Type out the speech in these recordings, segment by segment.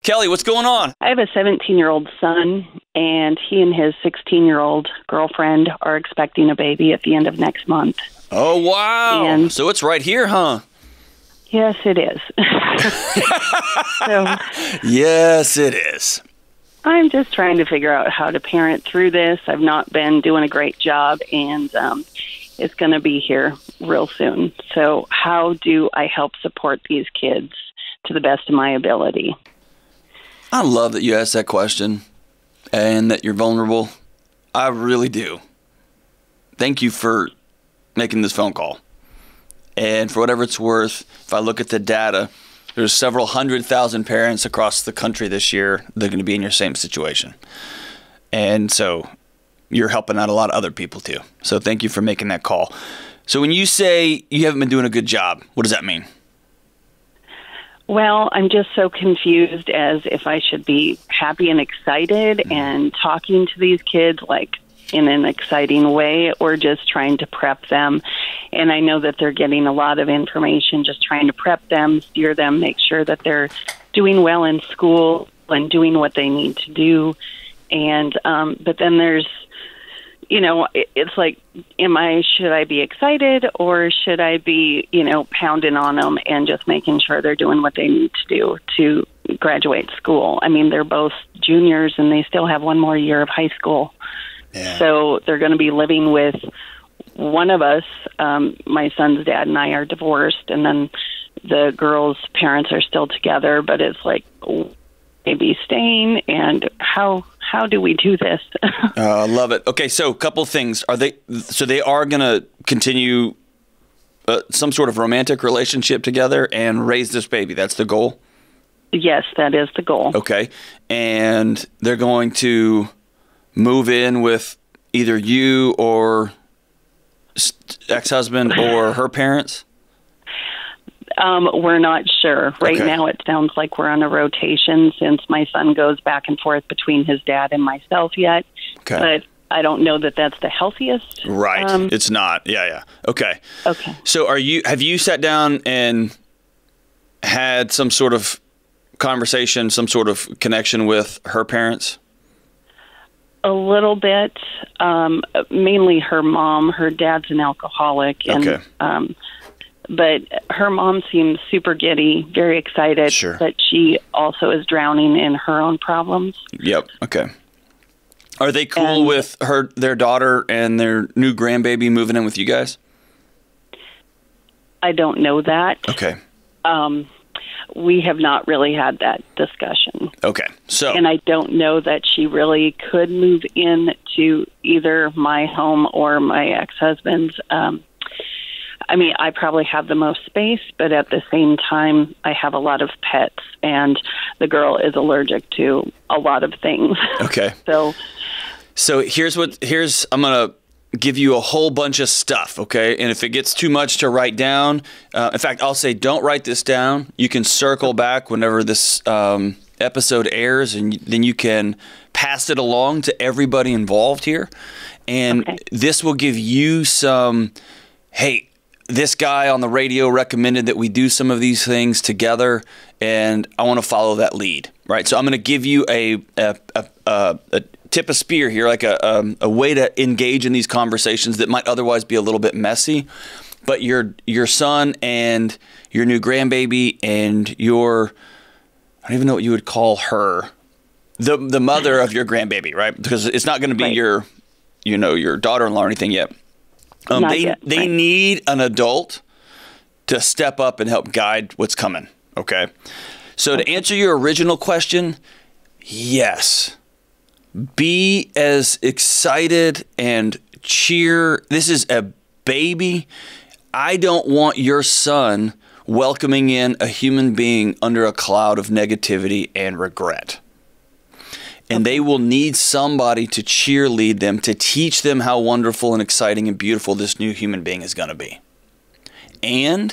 Kelly, what's going on? I have a 17-year-old son, and he and his 16-year-old girlfriend are expecting a baby at the end of next month. Oh, wow. And so it's right here, huh? yes, it is. So Yes, it is. I'm just trying to figure out how to parent through this. I've not been doing a great job, and it's going to be here real soon. So how do I help support these kids to the best of my ability? I love that you asked that question and that you're vulnerable. I really do. Thank you for making this phone call. And for whatever it's worth, if I look at the data, there's several 100,000 parents across the country this year that are going to be in your same situation. And so you're helping out a lot of other people too. So thank you for making that call. So when you say you haven't been doing a good job, what does that mean? Well, I'm just so confused as if I should be happy and excited and talking to these kids like in an exciting way, or just trying to prep them. And I know that they're getting a lot of information, just trying to prep them, steer them, make sure that they're doing well in school and doing what they need to do. And but then there's, you know, it's like, should I be excited, or should I be, pounding on them and just making sure they're doing what they need to do to graduate school? I mean, they're both juniors and they still have one more year of high school. Yeah. So they're going to be living with one of us. My son's dad and I are divorced, and then the girl's parents are still together, but it's like, maybe staying, and how do we do this? I love it. Okay, so a couple of things. They are going to continue some sort of romantic relationship together and raise this baby. That's the goal? Yes, that is the goal. Okay. And they're going to move in with either you or ex-husband or her parents? We're not sure. Right Okay. now it sounds like we're on a rotation since my son goes back and forth between his dad and myself yet. Okay. But I don't know that that's the healthiest. Right. It's not. Yeah. Okay. Okay. So have you sat down and had some sort of conversation, some sort of connection with her parents? A little bit. Mainly her mom. Her dad's an alcoholic. And, Okay. but her mom seems super giddy, very excited. Sure. But she also is drowning in her own problems. Yep. Okay. Are they cool with their daughter and their new grandbaby moving in with you guys? I don't know that. Okay. We have not really had that discussion. Okay. So. And I don't know that she really could move in to either my home or my ex-husband's. I mean, I probably have the most space, but at the same time, I have a lot of pets, and the girl is allergic to a lot of things. Okay. So here's I'm going to give you a whole bunch of stuff, okay? And if it gets too much to write down, in fact, I'll say don't write this down. You can circle back whenever this episode airs, and then you can pass it along to everybody involved here. And Okay. this will give you some, hey, this guy on the radio recommended that we do some of these things together, and I want to follow that lead, right? So I'm going to give you a tip of spear here, like a way to engage in these conversations that might otherwise be a little bit messy. But your son and your new grandbaby and I don't even know what you would call her, the mother of your grandbaby, right? Because it's not going to be Right. your daughter-in-law or anything yet. Not yet, They right. need an adult to step up and help guide what's coming, okay? So to answer your original question, yes. Be as excited and cheer. This is a baby. I don't want your son welcoming in a human being under a cloud of negativity and regret. And they will need somebody to cheerlead them, to teach them how wonderful and exciting and beautiful this new human being is going to be. And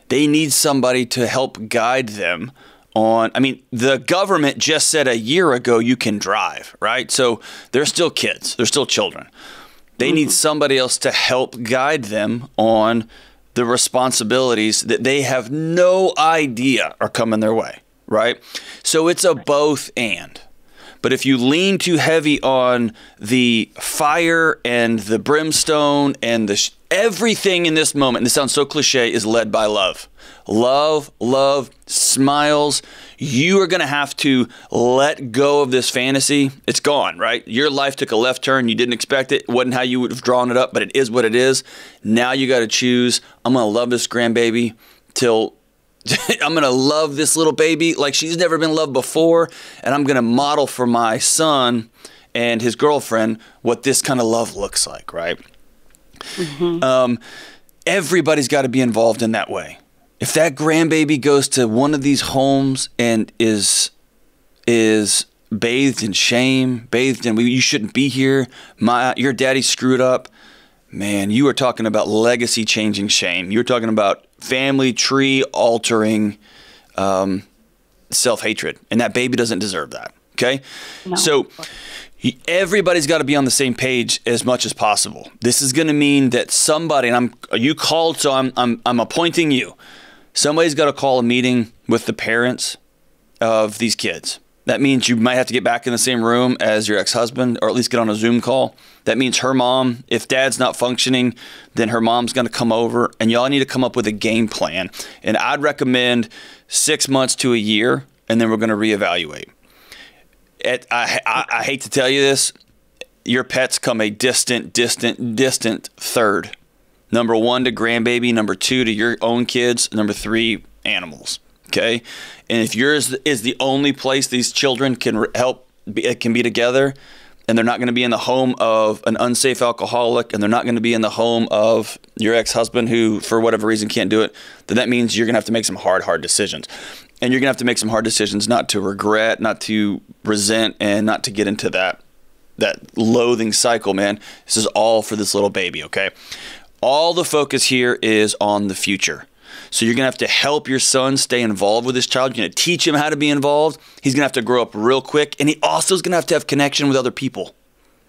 they need somebody to help guide them on, the government just said a year ago you can drive, right? So they're still kids. They're still children. They need somebody else to help guide them on the responsibilities that they have no idea are coming their way, right? So it's a both and. But if you lean too heavy on the fire and the brimstone and everything in this moment, and this sounds so cliche, is led by love. Love, smiles. You are going to have to let go of this fantasy. It's gone, right? Your life took a left turn. You didn't expect it. It wasn't how you would have drawn it up, but it is what it is. Now you got to choose. I'm going to love this grandbaby till I'm going to love this little baby like she's never been loved before, and I'm going to model for my son and his girlfriend what this kind of love looks like, right? Mm-hmm. Everybody's got to be involved in that way. If that grandbaby goes to one of these homes and is bathed in shame, bathed in you shouldn't be here, your daddy screwed up, man, you are talking about legacy changing shame. You're talking about family tree altering self-hatred, and that baby doesn't deserve that. Okay? No. So everybody's got to be on the same page as much as possible. This is going to mean that somebody, and you called, so I'm appointing you. Somebody's got to call a meeting with the parents of these kids. That means you might have to get back in the same room as your ex-husband, or at least get on a Zoom call. That means her mom, if dad's not functioning, then her mom's going to come over, and y'all need to come up with a game plan. And I'd recommend 6 months to a year, and then we're going to reevaluate. I hate to tell you this, your pets come a distant third. Number 1 to grandbaby, number 2 to your own kids, number 3 animals. Okay, and if yours is the only place these children can be together, and they're not going to be in the home of an unsafe alcoholic, and they're not going to be in the home of your ex-husband who, for whatever reason, can't do it, then that means you're going to have to make some hard decisions. And you're going to have to make some hard decisions not to regret, not to resent, and not to get into that loathing cycle, man. This is all for this little baby, okay? All the focus here is on the future. So you're going to have to help your son stay involved with this child. You're going to teach him how to be involved. He's going to have to grow up real quick. And he also is going to have connection with other people,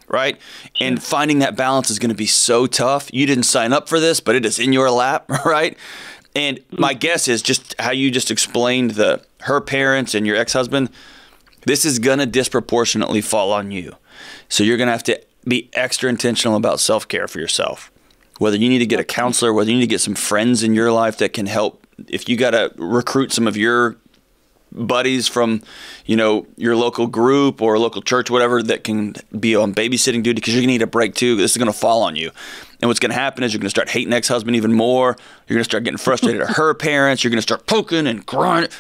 right? And finding that balance is going to be so tough. You didn't sign up for this, but it is in your lap, right? And my guess is just how you just explained her parents and your ex-husband, this is going to disproportionately fall on you. So you're going to have to be extra intentional about self-care for yourself. Whether you need to get a counselor, whether you need to get some friends in your life that can help. If you got to recruit some of your buddies from, your local group or local church, whatever, that can be on babysitting duty, because you're going to need a break too. This is going to fall on you. And what's going to happen is you're going to start hating ex-husband even more. You're going to start getting frustrated at her parents. You're going to start poking and grinding.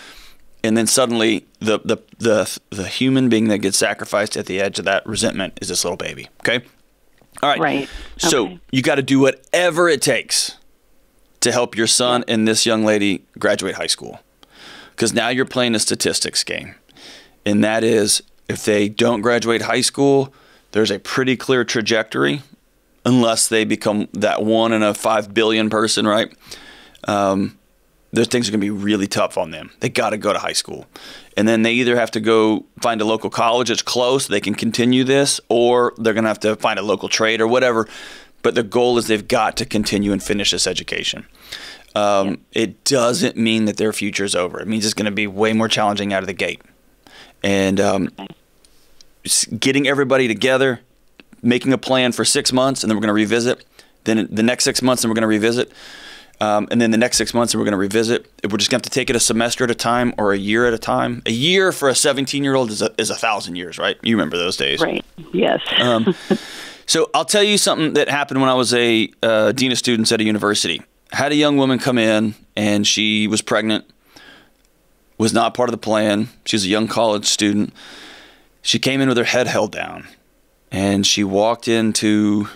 And then suddenly the human being that gets sacrificed at the edge of that resentment is this little baby. Okay? All right. Right. So you got to do whatever it takes to help your son and this young lady graduate high school. Because now you're playing a statistics game. And that is, if they don't graduate high school, there's a pretty clear trajectory, unless they become that 1 in a 5 billion person, right? Those things are going to be really tough on them. They got to go to high school. And then they either have to go find a local college that's close, they can continue this, or they're going to have to find a local trade or whatever. But the goal is they've got to continue and finish this education. It doesn't mean that their future is over. It means it's going to be way more challenging out of the gate. And getting everybody together, making a plan for 6 months, and then we're going to revisit. Then the next 6 months, and we're going to revisit. And then the next 6 months, and we're going to revisit. We're just going to have to take it a semester at a time or a year at a time. A year for a 17-year-old is 1,000 years, right? You remember those days. Right. Yes. So I'll tell you something that happened when I was a dean of students at a university. I had a young woman come in, and she was pregnant, was not part of the plan. She was a young college student. She came in with her head held down, and she walked into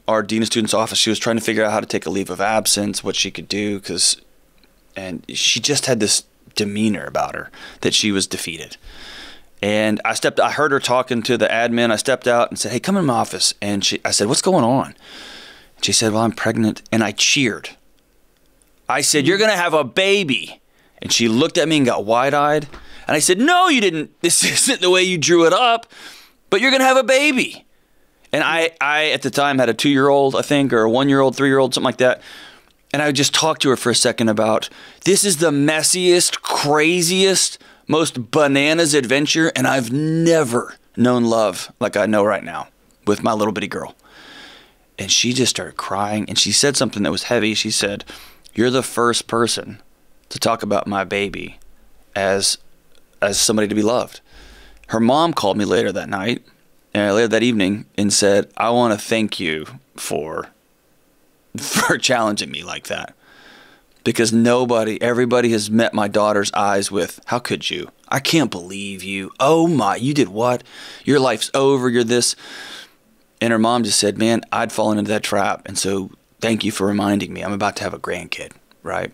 our dean of students office. She was trying to figure out how to take a leave of absence, what she could do, and she just had this demeanor about her that she was defeated. And I heard her talking to the admin. I stepped out and said, "Hey, come in my office." And I said, "What's going on?" And she said, "Well, I'm pregnant." And I cheered. I said, "You're going to have a baby." And she looked at me and got wide-eyed. And I said, "No, you didn't. This isn't the way you drew it up, but you're going to have a baby." And I at the time had a 2-year-old, I think, or a 1-year-old, 3-year-old, something like that. And I would just talk to her for a second about, this is the messiest, craziest, most bananas adventure, and I've never known love like I know right now with my little bitty girl. And she just started crying, and she said something that was heavy. She said, "You're the first person to talk about my baby as somebody to be loved." Her mom called me later that night, later that evening, and said, "I want to thank you for challenging me like that. Because everybody has met my daughter's eyes with, how could you? I can't believe you. Oh my, you did what? Your life's over, you're this." And her mom just said, "Man, I'd fallen into that trap. And so thank you for reminding me. I'm about to have a grandkid," right?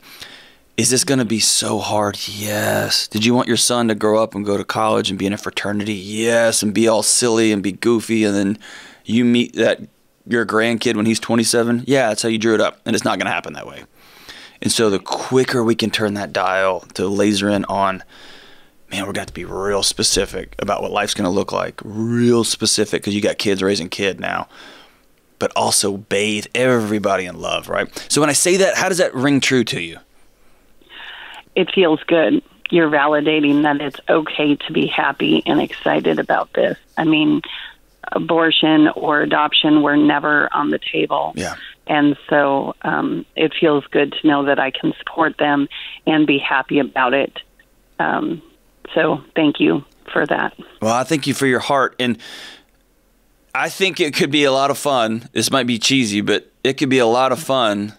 Is this going to be so hard? Yes. Did you want your son to grow up and go to college and be in a fraternity? Yes. And be all silly and be goofy. And then you meet your grandkid when he's 27? Yeah, that's how you drew it up. And it's not going to happen that way. And so the quicker we can turn that dial to laser in on, man, we're going to have to be real specific about what life's going to look like. Real specific, because you got kids raising kid now. But also bathe everybody in love, right? So when I say that, how does that ring true to you? It feels good. You're validating that it's okay to be happy and excited about this. I mean, abortion or adoption were never on the table. Yeah. And so it feels good to know that I can support them and be happy about it. So thank you for that. Well, I thank you for your heart. And I think it could be a lot of fun. This might be cheesy, but it could be a lot of fun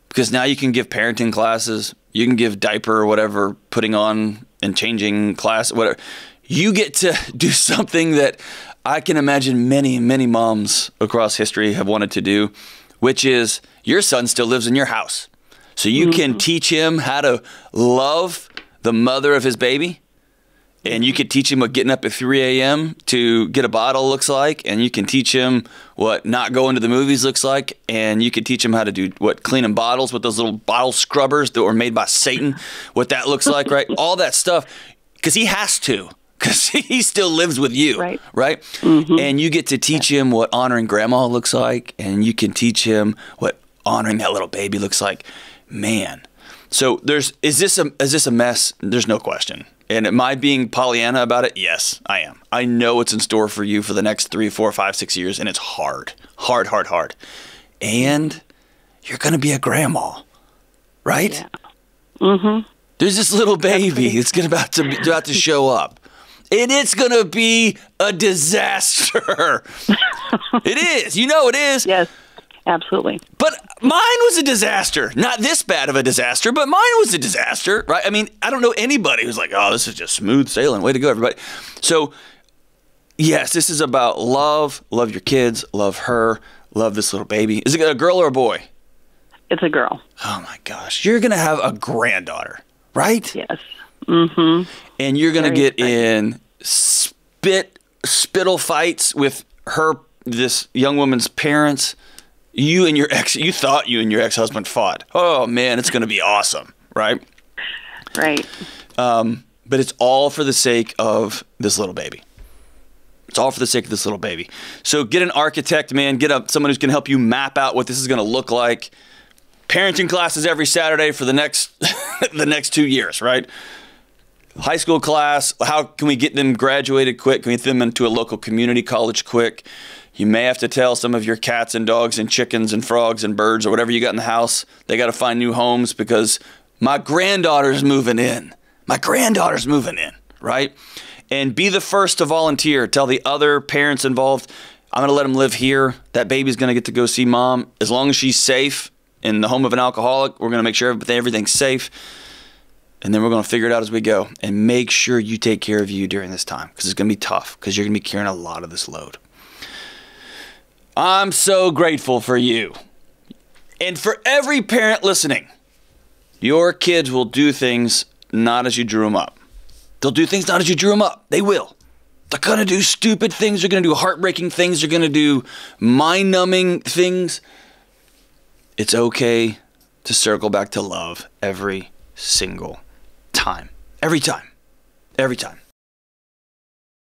because now you can give parenting classes. You can give diaper or whatever, putting on and changing class, whatever. You get to do something that I can imagine many, many moms across history have wanted to do, which is your son still lives in your house. So you can teach him how to love the mother of his baby. And you could teach him what getting up at 3 a.m. to get a bottle looks like. And you can teach him what not going to the movies looks like. And you could teach him how to do what cleaning bottles with those little bottle scrubbers that were made by Satan, what that looks like, right? All that stuff. Because he has to. Because he still lives with you, right? Mm-hmm. And you get to teach him what honoring grandma looks like. And you can teach him what honoring that little baby looks like. Man. So is this a mess? There's no question. And am I being Pollyanna about it? Yes, I am. I know what's in store for you for the next 3, 4, 5, 6 years, and it's hard. Hard, hard, hard. And you're going to be a grandma, right? Yeah. Mm-hmm. There's this little baby that's about to show up. And it's going to be a disaster. It is. You know it is. Yes. Absolutely. But mine was a disaster. Not this bad of a disaster, but mine was a disaster, right? I mean, I don't know anybody who's like, oh, this is just smooth sailing. Way to go, everybody. So, yes, this is about love. Love your kids. Love her. Love this little baby. Is it a girl or a boy? It's a girl. Oh, my gosh. You're going to have a granddaughter, right? Yes. Mm-hmm. And you're going to get in spittle fights with this young woman's parents. You thought you and your ex-husband fought. Oh, man, it's going to be awesome, right? Right. But it's all for the sake of this little baby. It's all for the sake of this little baby. So get an architect, man. Get someone who's going to help you map out what this is going to look like. Parenting classes every Saturday for the next the next 2 years, right? High school class. How can we get them graduated quick? Can we get them into a local community college quick? You may have to tell some of your cats and dogs and chickens and frogs and birds or whatever you got in the house, they got to find new homes because my granddaughter's moving in. My granddaughter's moving in, right? And be the first to volunteer. Tell the other parents involved, I'm going to let them live here. That baby's going to get to go see mom. As long as she's safe in the home of an alcoholic, we're going to make sure everything's safe. And then we're going to figure it out as we go. And make sure you take care of you during this time because it's going to be tough because you're going to be carrying a lot of this load. I'm so grateful for you. And for every parent listening, your kids will do things not as you drew them up. They'll do things not as you drew them up. They will. They're going to do stupid things. They're going to do heartbreaking things. They're going to do mind-numbing things. It's okay to circle back to love every single time. Every time. Every time.